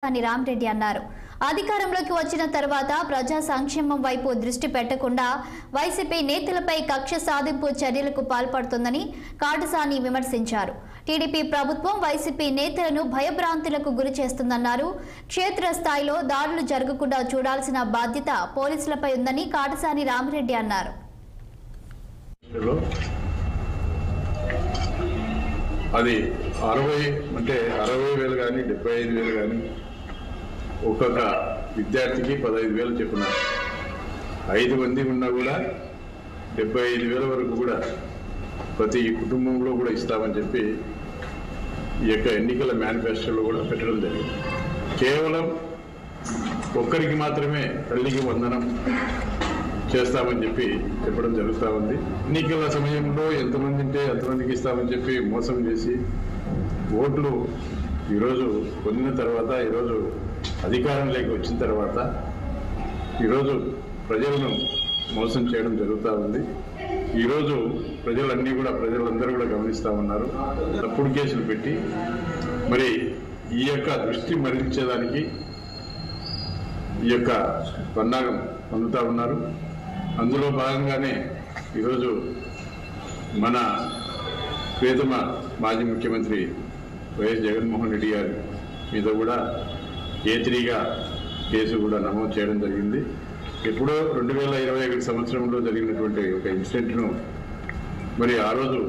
అని రామరెడ్డి అన్నారు. అధికారంలోకి వచ్చిన తర్వాత ప్రజా సంక్షేమం వైపు దృష్టి పెట్టకుండా వైసీపీ నేతలపై కక్ష సాధింపు చర్యలకు పాల్పడుతుందని కాటసాని విమర్శించారు. టీడీపీ ప్రభుత్వం వైసీపీ నేతలను భయభ్రాంతులకు గురి చేస్తుందన్నారు. క్షేత్రస్థాయిలో దాడులు జరగకుండా చూడాల్సిన బాధ్యత పోలీసులపై ఉందని కాటసాని రామరెడ్డి అన్నారు. అది 60,000 కానీ 75,000 కానీ ఒక్కొక్క విద్యార్థికి 15,000 చెప్పున 5 మంది ఉన్నా కూడా 75,000 వరకు కూడా ప్రతి కుటుంబంలో కూడా ఇస్తామని చెప్పి ఈ యొక్క ఎన్నికల మేనిఫెస్టోలో కూడా పెట్టడం జరిగింది. కేవలం ఒక్కరికి మాత్రమే తల్లికి వందనం చేస్తామని చెప్పి చెప్పడం జరుగుతూ ఉంది. ఎన్నికల సమయంలో ఎంతమంది ఉంటే అంతమందికి ఇస్తామని చెప్పి మోసం చేసి ఓట్లు ఈరోజు పొందిన తర్వాత ఈరోజు అధికారంలోకి వచ్చిన తర్వాత ఈరోజు ప్రజలను మోసం చేయడం జరుగుతూ ఉంది. ఈరోజు ప్రజలందరూ కూడా గమనిస్తూ ఉన్నారు. తప్పుడు కేసులు పెట్టి మరి ఈ యొక్క దృష్టి మరల్చేదానికి ఈ యొక్క పన్నాగం పొందుతూ ఉన్నారు. అందులో భాగంగానే ఈరోజు మన ప్రియతమ మాజీ ముఖ్యమంత్రి వైఎస్ జగన్మోహన్ రెడ్డి గారి మీద కూడా A3గా కేసు కూడా నమోదు చేయడం జరిగింది. ఎప్పుడో 2021 సంవత్సరంలో జరిగినటువంటి ఒక ఇన్సిడెంట్ను మరి ఆ రోజు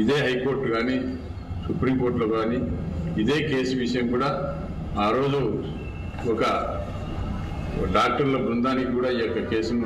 ఇదే హైకోర్టు కానీ సుప్రీంకోర్టులో కానీ ఇదే కేసు విషయం కూడా ఆ రోజు ఒక డాక్టర్ల బృందానికి కూడా ఈ యొక్క కేసును